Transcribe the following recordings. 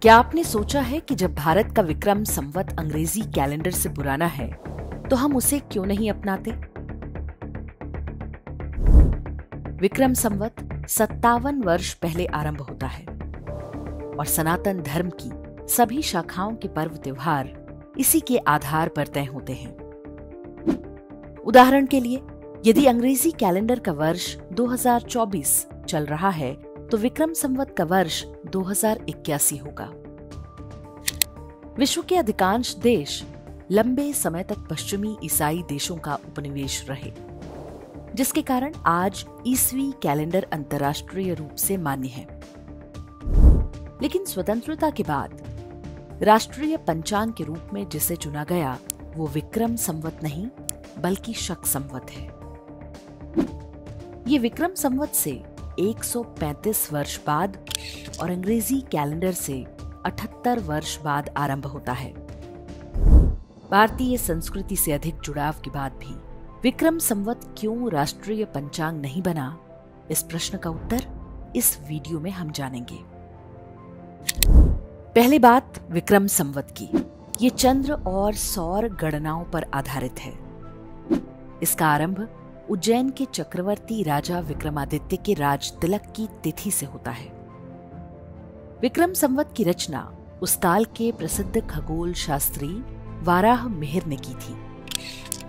क्या आपने सोचा है कि जब भारत का विक्रम संवत अंग्रेजी कैलेंडर से पुराना है तो हम उसे क्यों नहीं अपनाते? विक्रम संवत 57 वर्ष पहले आरंभ होता है और सनातन धर्म की सभी शाखाओं के पर्व त्योहार इसी के आधार पर तय होते हैं। उदाहरण के लिए, यदि अंग्रेजी कैलेंडर का वर्ष 2024 चल रहा है तो विक्रम संवत का वर्ष 2081 होगा। विश्व के अधिकांश देश लंबे समय तक पश्चिमी ईसाई देशों का उपनिवेश रहे, जिसके कारण आज ईसवी कैलेंडर अंतर्राष्ट्रीय रूप से मान्य है। लेकिन स्वतंत्रता के बाद राष्ट्रीय पंचांग के रूप में जिसे चुना गया वो विक्रम संवत नहीं बल्कि शक संवत है। ये विक्रम संवत से 135 वर्ष बाद और अंग्रेजी कैलेंडर से 78 वर्ष बाद आरंभ होता है। भारतीय संस्कृति से अधिक जुड़ाव के बाद भी विक्रम संवत क्यों राष्ट्रीय पंचांग नहीं बना, इस प्रश्न का उत्तर इस वीडियो में हम जानेंगे। पहली बात विक्रम संवत की, ये चंद्र और सौर गणनाओं पर आधारित है। इसका आरंभ उज्जैन के चक्रवर्ती राजा विक्रमादित्य के राज तिलक की तिथि से होता है। विक्रम संवत की रचना उस काल के प्रसिद्ध खगोल शास्त्री वाराह मिहिर ने की थी।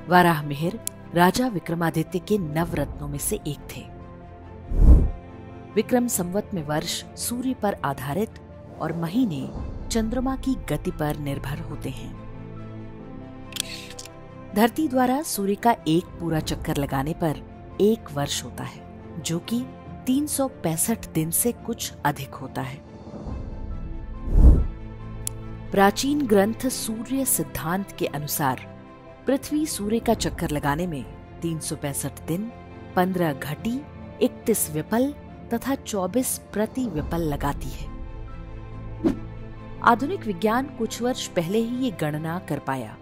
वाराह मिहिर राजा विक्रमादित्य के नवरत्नों में से एक थे। विक्रम संवत में वर्ष सूर्य पर आधारित और महीने चंद्रमा की गति पर निर्भर होते हैं। धरती द्वारा सूर्य का एक पूरा चक्कर लगाने पर एक वर्ष होता है, जो कि 365 दिन से कुछ अधिक होता है। प्राचीन ग्रंथ सूर्य सिद्धांत के अनुसार पृथ्वी सूर्य का चक्कर लगाने में 365 दिन, 15 घटी, 31 विपल तथा 24 प्रति विपल लगाती है। आधुनिक विज्ञान कुछ वर्ष पहले ही ये गणना कर पाया।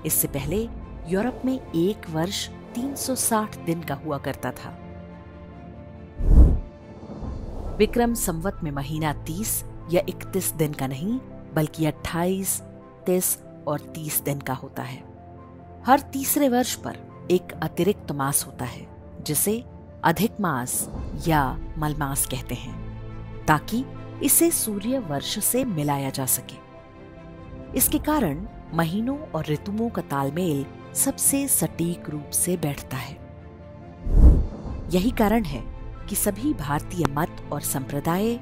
इससे पहले यूरोप में एक वर्ष 360 दिन का हुआ करता था। विक्रम संवत में महीना 30 या 31 दिन का नहीं बल्कि 28, 30 और 30 दिन का होता है। हर तीसरे वर्ष पर एक अतिरिक्त मास होता है, जिसे अधिक मास या मलमास कहते हैं, ताकि इसे सूर्य वर्ष से मिलाया जा सके। इसके कारण महीनों और ऋतुओं का तालमेल सबसे सटीक रूप से बैठता है। यही कारण है कि सभी भारतीय मत और संप्रदाय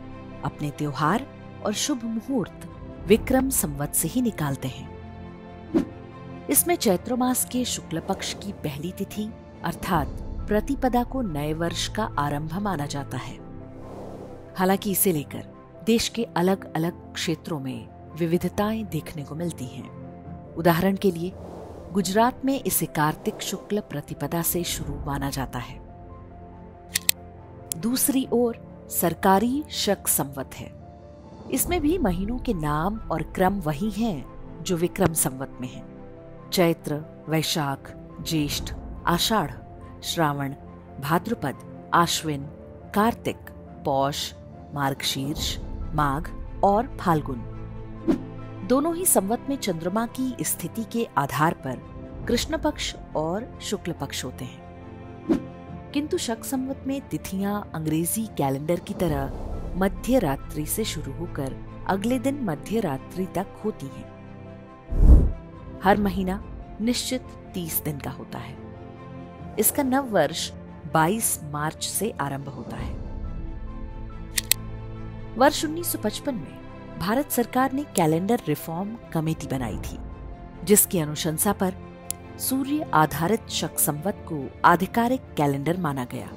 अपने त्योहार और शुभ मुहूर्त विक्रम संवत से ही निकालते हैं। इसमें चैत्र मास के शुक्ल पक्ष की पहली तिथि अर्थात प्रतिपदा को नए वर्ष का आरंभ माना जाता है। हालांकि इसे लेकर देश के अलग अलग क्षेत्रों में विविधताएं देखने को मिलती हैं। उदाहरण के लिए गुजरात में इसे कार्तिक शुक्ल प्रतिपदा से शुरू माना जाता है। दूसरी ओर सरकारी शक संवत है। इसमें भी महीनों के नाम और क्रम वही हैं जो विक्रम संवत में हैं। चैत्र, वैशाख, ज्येष्ठ, आषाढ़, श्रावण, भाद्रपद, आश्विन, कार्तिक, पौष, मार्गशीर्ष, माघ और फाल्गुन। दोनों ही संवत में चंद्रमा की स्थिति के आधार पर कृष्ण पक्ष और शुक्ल पक्ष होते हैं। किंतु शक संवत में तिथियां अंग्रेजी कैलेंडर की तरह मध्य रात्रि से शुरू होकर अगले दिन मध्य रात्रि तक होती हैं। हर महीना निश्चित 30 दिन का होता है। इसका नव वर्ष 22 मार्च से आरंभ होता है। वर्ष 1955 में भारत सरकार ने कैलेंडर रिफॉर्म कमेटी बनाई थी, जिसकी अनुशंसा पर सूर्य आधारित शक संवत को आधिकारिक कैलेंडर माना गया।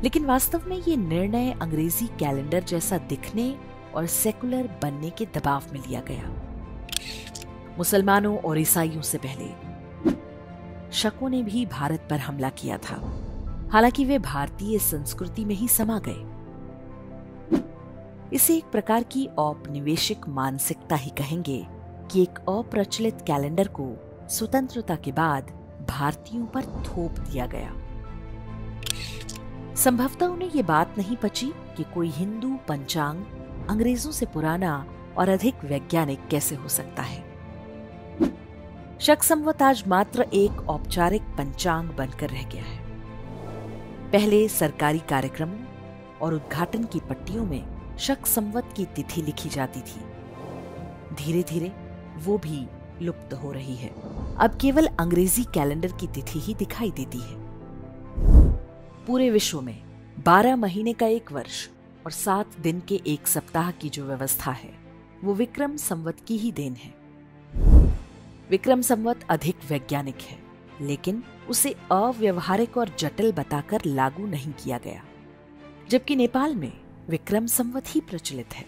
लेकिन वास्तव में ये निर्णय अंग्रेजी कैलेंडर जैसा दिखने और सेकुलर बनने के दबाव में लिया गया। मुसलमानों और ईसाइयों से पहले शकों ने भी भारत पर हमला किया था। हालांकि वे भारतीय संस्कृति में ही समा गए। इसे एक प्रकार की औपनिवेशिक मानसिकता ही कहेंगे कि एक अप्रचलित कैलेंडर को स्वतंत्रता के बाद भारतीयों पर थोप दिया गया। संभवतः उन्हें ये बात नहीं पची कि कोई हिंदू पंचांग अंग्रेजों से पुराना और अधिक वैज्ञानिक कैसे हो सकता है। शक संवत आज मात्र एक औपचारिक पंचांग बनकर रह गया है। पहले सरकारी कार्यक्रमों और उद्घाटन की पट्टियों में शक संवत की तिथि लिखी जाती थी। धीरे धीरे वो भी लुप्त हो रही है। अब केवल अंग्रेजी कैलेंडर की तिथि ही दिखाई देती है। पूरे विश्व में 12 महीने का एक वर्ष और 7 दिन के एक सप्ताह की जो व्यवस्था है वो विक्रम संवत की ही देन है। विक्रम संवत अधिक वैज्ञानिक है, लेकिन उसे अव्यवहारिक और जटिल बताकर लागू नहीं किया गया, जबकि नेपाल में विक्रम संवत ही प्रचलित है।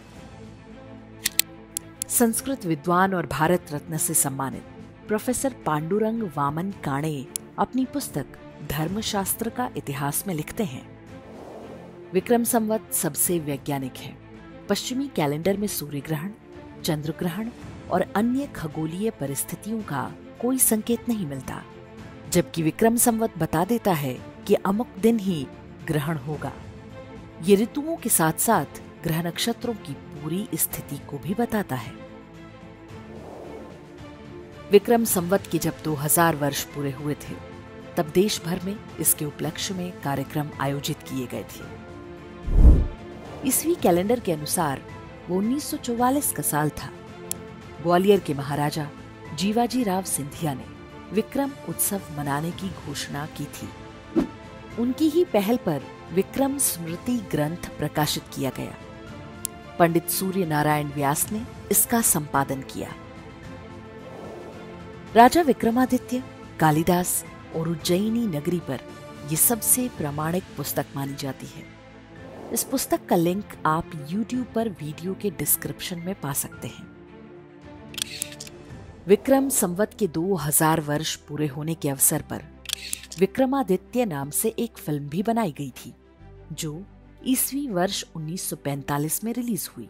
संस्कृत विद्वान और भारत रत्न से सम्मानित प्रोफेसर पांडुरंग वामन काणे अपनी पुस्तक धर्मशास्त्र का इतिहास में लिखते हैं, विक्रम संवत सबसे वैज्ञानिक है। पश्चिमी कैलेंडर में सूर्य ग्रहण, चंद्र ग्रहण और अन्य खगोलीय परिस्थितियों का कोई संकेत नहीं मिलता, जबकि विक्रम संवत बता देता है कि अमुक दिन ही ग्रहण होगा। ये ऋतुओं के साथ साथ ग्रह नक्षत्रों की पूरी स्थिति को भी बताता है। विक्रम संवत के जब 2000 वर्ष पूरे हुए थे, तब देश भर में इसके उपलक्ष्य में कार्यक्रम आयोजित किए गए थे। ईस्वी कैलेंडर के अनुसार वो 1944 का साल था। ग्वालियर के महाराजा जीवाजी राव सिंधिया ने विक्रम उत्सव मनाने की घोषणा की थी। उनकी ही पहल पर विक्रम स्मृति ग्रंथ प्रकाशित किया गया। पंडित सूर्य नारायण व्यास ने इसका संपादन किया। राजा विक्रमादित्य, कालिदास और उज्जैनी नगरी पर यह सबसे प्रामाणिक पुस्तक मानी जाती है। इस पुस्तक का लिंक आप YouTube पर वीडियो के डिस्क्रिप्शन में पा सकते हैं। विक्रम संवत के 2000 वर्ष पूरे होने के अवसर पर विक्रमादित्य नाम से एक फिल्म भी बनाई गई थी, जो ईस्वी वर्ष 1945 में रिलीज हुई।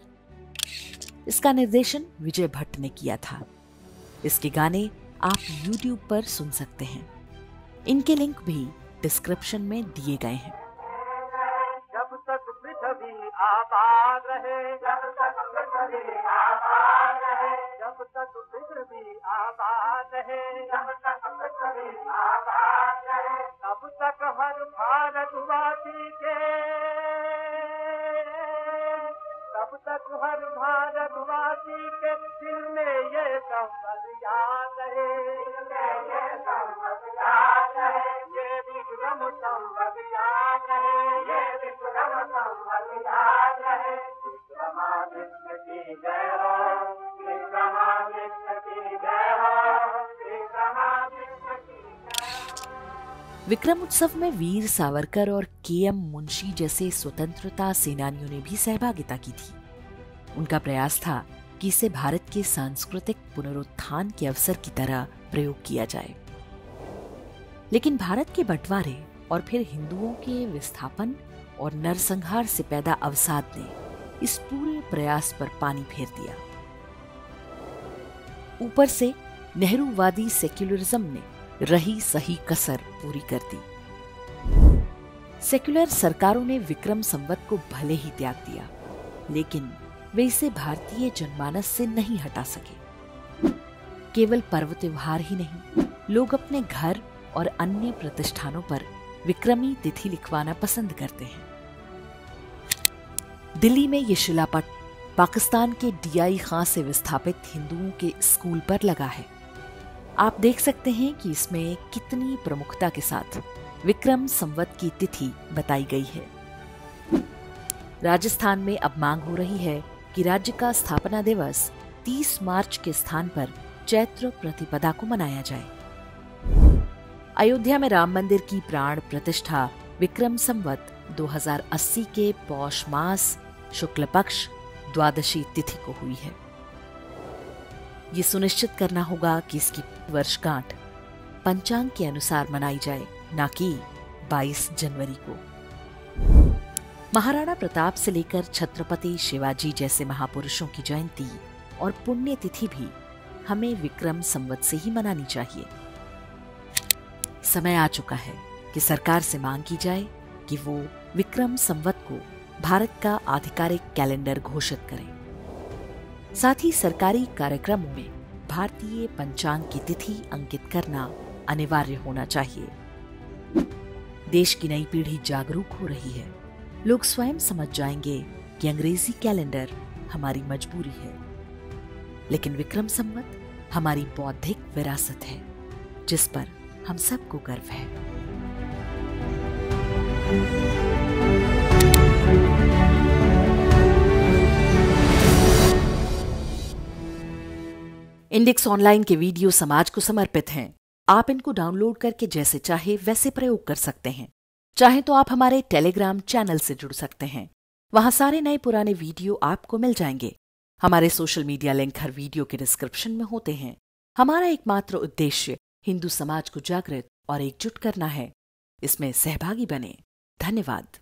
इसका निर्देशन विजय भट्ट ने किया था। इसके गाने आप YouTube पर सुन सकते हैं। इनके लिंक भी डिस्क्रिप्शन में दिए गए हैं। जब तक पृथ्वी आबाद रहे, जब तक पृथ्वी आबाद रहे, जब तक पृथ्वी आबाद रहे, जब तक पृथ्वी आबाद रहे, तब तक हर भारतवासी के, तब तक हर भारतवासी के दिल में ये संवत याद रहे, ये संवत याद रहे, ये विक्रम संवत याद रहे, ये विक्रम संवत याद रहे। विक्रमादित्य की जय हो, विक्रमादित्य की जय हो, विक्रमादित्य की जय हो। विक्रम उत्सव में वीर सावरकर और KM मुंशी जैसे स्वतंत्रता सेनानियों ने भी सहभागिता की थी। उनका प्रयास था कि इसे भारत के सांस्कृतिक पुनरुत्थान के अवसर की तरह प्रयोग किया जाए। लेकिन भारत के बंटवारे और फिर हिंदुओं के विस्थापन और नरसंहार से पैदा अवसाद ने इस पूरे प्रयास पर पानी फेर दिया। ऊपर से नेहरूवादी सेक्युलरिज्म ने रही सही कसर पूरी कर दी। सेक्युलर सरकारों ने विक्रम संवत को भले ही त्याग दिया, लेकिन वे इसे भारतीय जनमानस से नहीं हटा सके। केवल पर्व त्योहार ही नहीं, लोग अपने घर और अन्य प्रतिष्ठानों पर विक्रमी तिथि लिखवाना पसंद करते हैं। दिल्ली में ये शिलापट पाकिस्तान के DI खां से विस्थापित हिंदुओं के स्कूल पर लगा है। आप देख सकते हैं कि इसमें कितनी प्रमुखता के साथ विक्रम संवत की तिथि बताई गई है। राजस्थान में अब मांग हो रही है कि राज्य का स्थापना दिवस 30 मार्च के स्थान पर चैत्र प्रतिपदा को मनाया जाए। अयोध्या में राम मंदिर की प्राण प्रतिष्ठा विक्रम संवत 2080 के पौष मास शुक्ल पक्ष द्वादशी तिथि को हुई है। ये सुनिश्चित करना होगा कि इसकी वर्षगांठ पंचांग के अनुसार मनाई जाए, न कि 22 जनवरी को। महाराणा प्रताप से लेकर छत्रपति शिवाजी जैसे महापुरुषों की जयंती और पुण्यतिथि भी हमें विक्रम संवत से ही मनानी चाहिए। समय आ चुका है कि सरकार से मांग की जाए कि वो विक्रम संवत को भारत का आधिकारिक कैलेंडर घोषित करें। साथ ही सरकारी कार्यक्रमों में भारतीय पंचांग की तिथि अंकित करना अनिवार्य होना चाहिए। देश की नई पीढ़ी जागरूक हो रही है। लोग स्वयं समझ जाएंगे कि अंग्रेजी कैलेंडर हमारी मजबूरी है, लेकिन विक्रम संवत हमारी बौद्धिक विरासत है, जिस पर हम सबको गर्व है। इंडेक्स ऑनलाइन के वीडियो समाज को समर्पित हैं। आप इनको डाउनलोड करके जैसे चाहे वैसे प्रयोग कर सकते हैं। चाहे तो आप हमारे टेलीग्राम चैनल से जुड़ सकते हैं। वहां सारे नए पुराने वीडियो आपको मिल जाएंगे। हमारे सोशल मीडिया लिंक हर वीडियो के डिस्क्रिप्शन में होते हैं। हमारा एकमात्र उद्देश्य हिंदू समाज को जागृत और एकजुट करना है। इसमें सहभागी बने। धन्यवाद।